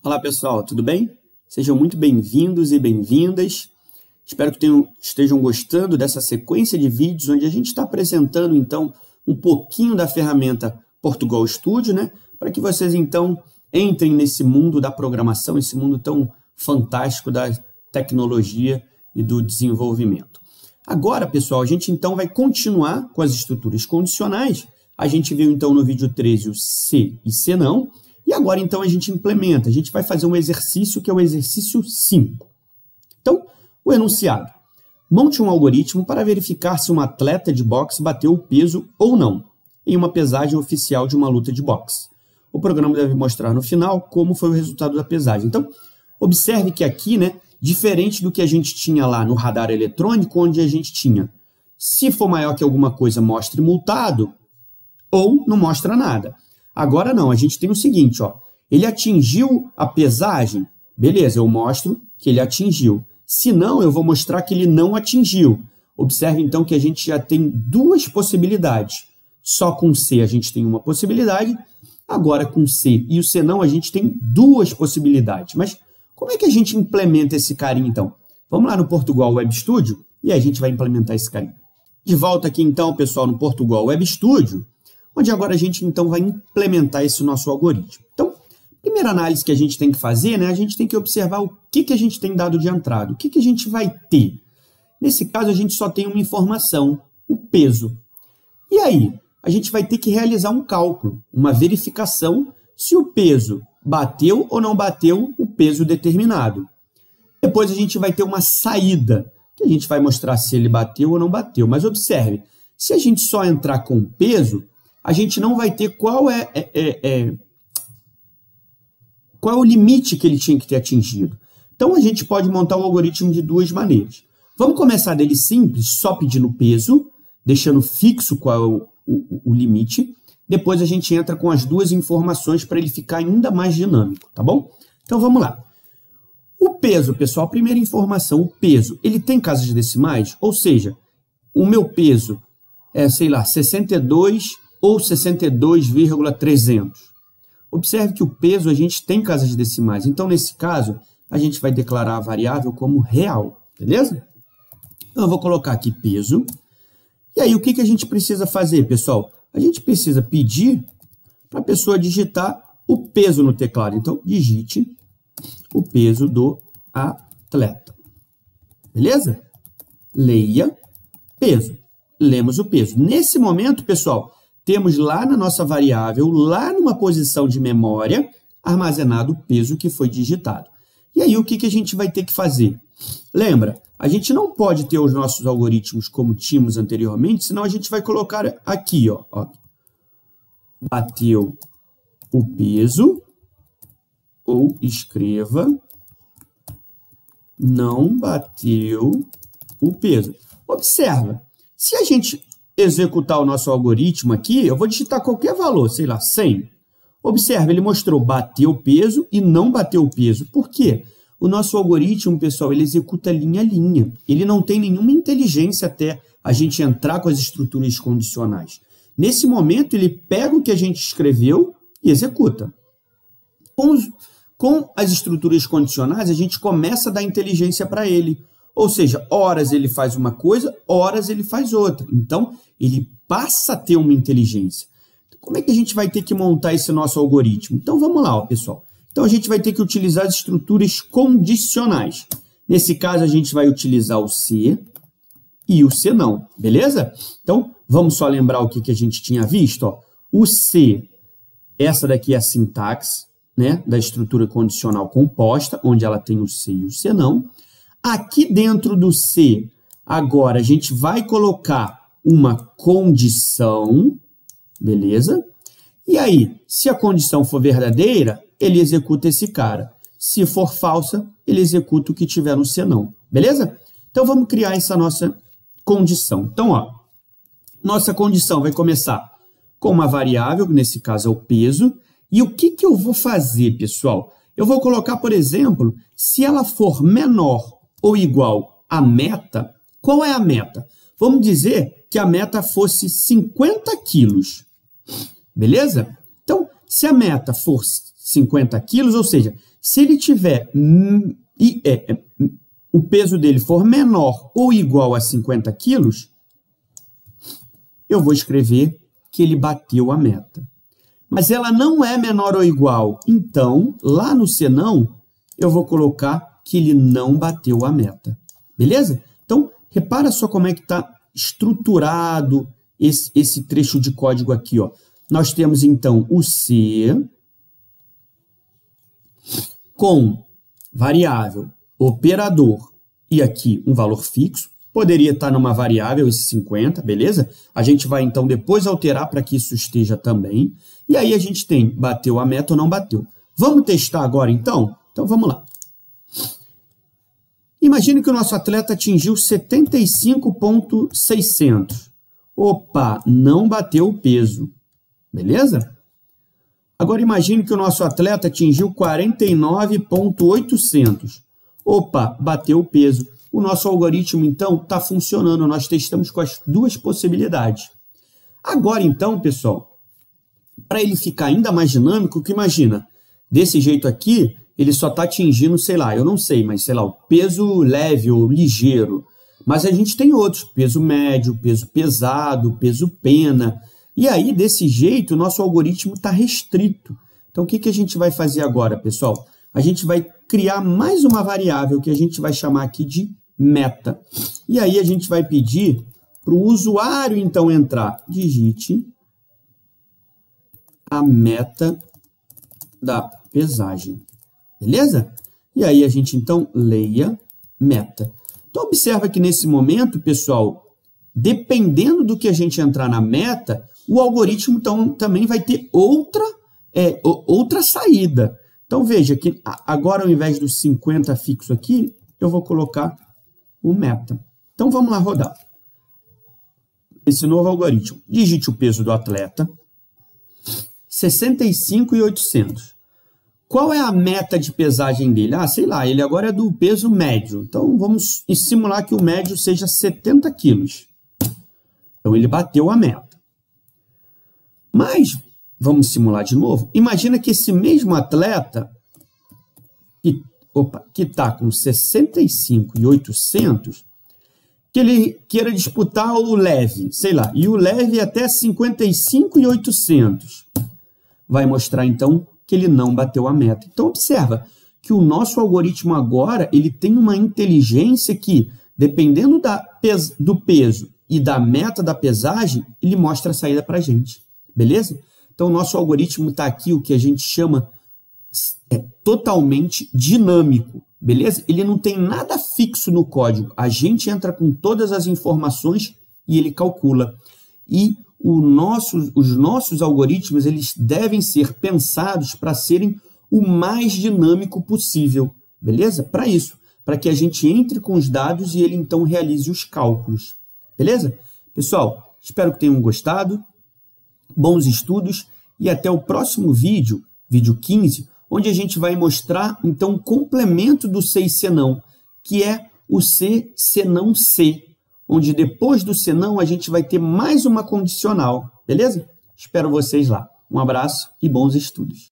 Olá pessoal, tudo bem? Sejam muito bem-vindos e bem-vindas. Espero que estejam gostando dessa sequência de vídeos onde a gente está apresentando então um pouquinho da ferramenta Portugal Studio, né? Para que vocês então entrem nesse mundo da programação, esse mundo tão fantástico da tecnologia e do desenvolvimento. Agora, pessoal, a gente então vai continuar com as estruturas condicionais. A gente viu então no vídeo 13 o se e se não. E agora, então, a gente implementa. A gente vai fazer um exercício que é o exercício 5. Então, o enunciado. Monte um algoritmo para verificar se um atleta de boxe bateu o peso ou não em uma pesagem oficial de uma luta de boxe. O programa deve mostrar no final como foi o resultado da pesagem. Então, observe que aqui, né, diferente do que a gente tinha lá no radar eletrônico, onde a gente tinha, se for maior que alguma coisa, mostre multado, ou não mostra nada. Agora não, a gente tem o seguinte, ó, ele atingiu a pesagem, beleza, eu mostro que ele atingiu. Se não, eu vou mostrar que ele não atingiu. Observe então que a gente já tem duas possibilidades. Só com C a gente tem uma possibilidade, agora com C e o C não a gente tem duas possibilidades. Mas como é que a gente implementa esse carinha então? Vamos lá no Portugal Web Studio e a gente vai implementar esse carinha. De volta aqui então, pessoal, no Portugal Web Studio, onde agora a gente então vai implementar esse nosso algoritmo. Então, primeira análise que a gente tem que fazer, né, a gente tem que observar o que a gente tem dado de entrada, o que a gente vai ter. Nesse caso, a gente só tem uma informação, o peso. E aí, a gente vai ter que realizar um cálculo, uma verificação se o peso bateu ou não bateu o peso determinado. Depois a gente vai ter uma saída, que a gente vai mostrar se ele bateu ou não bateu. Mas observe, se a gente só entrar com o peso, a gente não vai ter qual é o limite que ele tinha que ter atingido. Então, a gente pode montar um algoritmo de duas maneiras. Vamos começar dele simples, só pedindo peso, deixando fixo qual é o limite. Depois, a gente entra com as duas informações para ele ficar ainda mais dinâmico, tá bom? Então, vamos lá. O peso, pessoal, a primeira informação, o peso, ele tem casas decimais? Ou seja, o meu peso é, sei lá, 62 ou 62,300. Observe que o peso a gente tem casas decimais. Então, nesse caso, a gente vai declarar a variável como real, beleza? Então, eu vou colocar aqui peso. E aí, o que a gente precisa fazer, pessoal? A gente precisa pedir para a pessoa digitar o peso no teclado. Então, digite o peso do atleta. Beleza? Leia peso. Lemos o peso. Nesse momento, pessoal, temos lá na nossa variável, lá numa posição de memória, armazenado o peso que foi digitado. E aí, o que a gente vai ter que fazer? Lembra, a gente não pode ter os nossos algoritmos como tínhamos anteriormente, senão a gente vai colocar aqui, ó, bateu o peso, ou escreva, não bateu o peso. Observa, se a gente executar o nosso algoritmo aqui, eu vou digitar qualquer valor, sei lá, 100. Observe, ele mostrou bateu o peso e não bateu o peso. Por quê? O nosso algoritmo, pessoal, ele executa linha a linha. Ele não tem nenhuma inteligência até a gente entrar com as estruturas condicionais. Nesse momento, ele pega o que a gente escreveu e executa. Com as estruturas condicionais, a gente começa a dar inteligência para ele. Ou seja, horas ele faz uma coisa, horas ele faz outra. Então, ele passa a ter uma inteligência. Como é que a gente vai ter que montar esse nosso algoritmo? Então, vamos lá, ó, pessoal. Então, a gente vai ter que utilizar as estruturas condicionais. Nesse caso, a gente vai utilizar o se e o se não, beleza? Então, vamos só lembrar o que a gente tinha visto. Ó. O se, essa daqui é a sintaxe, né, da estrutura condicional composta, onde ela tem o se e o se não. Aqui dentro do se, agora, a gente vai colocar uma condição, beleza? E aí, se a condição for verdadeira, ele executa esse cara. Se for falsa, ele executa o que tiver no se não, beleza? Então, vamos criar essa nossa condição. Então, ó, nossa condição vai começar com uma variável, nesse caso é o peso. E o que eu vou fazer, pessoal? Eu vou colocar, por exemplo, se ela for menor ou igual à meta, qual é a meta? Vamos dizer que a meta fosse 50 quilos, beleza? Então, se a meta for 50 quilos, ou seja, Se ele tiver o peso dele for menor ou igual a 50 quilos, eu vou escrever que ele bateu a meta. Mas ela não é menor ou igual, então, lá no senão, eu vou colocar que ele não bateu a meta. Beleza? Então, repara só como é que está estruturado esse trecho de código aqui, ó. Nós temos, então, o C com variável, operador e aqui um valor fixo. Poderia estar numa variável esse 50, beleza? A gente vai, então, depois alterar para que isso esteja também. E aí a gente tem bateu a meta ou não bateu. Vamos testar agora, então? Então, vamos lá. Imagine que o nosso atleta atingiu 75,600. Opa, não bateu o peso. Beleza? Agora, imagine que o nosso atleta atingiu 49,800. Opa, bateu o peso. O nosso algoritmo, então, está funcionando. Nós testamos com as duas possibilidades. Agora, então, pessoal, para ele ficar ainda mais dinâmico, que imagina, desse jeito aqui, ele só está atingindo, sei lá, eu não sei, mas sei lá, o peso leve ou ligeiro. Mas a gente tem outros, peso médio, peso pesado, peso pena. E aí, desse jeito, o nosso algoritmo está restrito. Então, o que a gente vai fazer agora, pessoal? A gente vai criar mais uma variável que a gente vai chamar aqui de meta. E aí, a gente vai pedir para o usuário, então, entrar. Digite a meta da pesagem. Beleza? E aí, a gente, então, leia meta. Então, observa que nesse momento, pessoal, dependendo do que a gente entrar na meta, o algoritmo então, também vai ter outra saída. Então, veja que agora, ao invés dos 50 fixo aqui, eu vou colocar o meta. Então, vamos lá rodar. Esse novo algoritmo. Digite o peso do atleta. 65,800. Qual é a meta de pesagem dele? Ah, sei lá, ele agora é do peso médio. Então, vamos simular que o médio seja 70 quilos. Então, ele bateu a meta. Mas, vamos simular de novo. Imagina que esse mesmo atleta, que está com 65,800, que ele queira disputar o leve, sei lá, e o leve até 55,800. Vai mostrar, então, que ele não bateu a meta. Então, observa que o nosso algoritmo agora ele tem uma inteligência que, dependendo do peso e da meta da pesagem, ele mostra a saída para a gente. Beleza? Então, o nosso algoritmo está aqui, o que a gente chama totalmente dinâmico. Beleza? Ele não tem nada fixo no código. A gente entra com todas as informações e ele calcula. E os nossos algoritmos eles devem ser pensados para serem o mais dinâmico possível. Beleza? Para isso. Para que a gente entre com os dados e ele, então, realize os cálculos. Beleza? Pessoal, espero que tenham gostado. Bons estudos e até o próximo vídeo, vídeo 15, onde a gente vai mostrar, então, o complemento do C e senão, que é o C senão C, onde depois do senão a gente vai ter mais uma condicional, beleza? Espero vocês lá. Um abraço e bons estudos.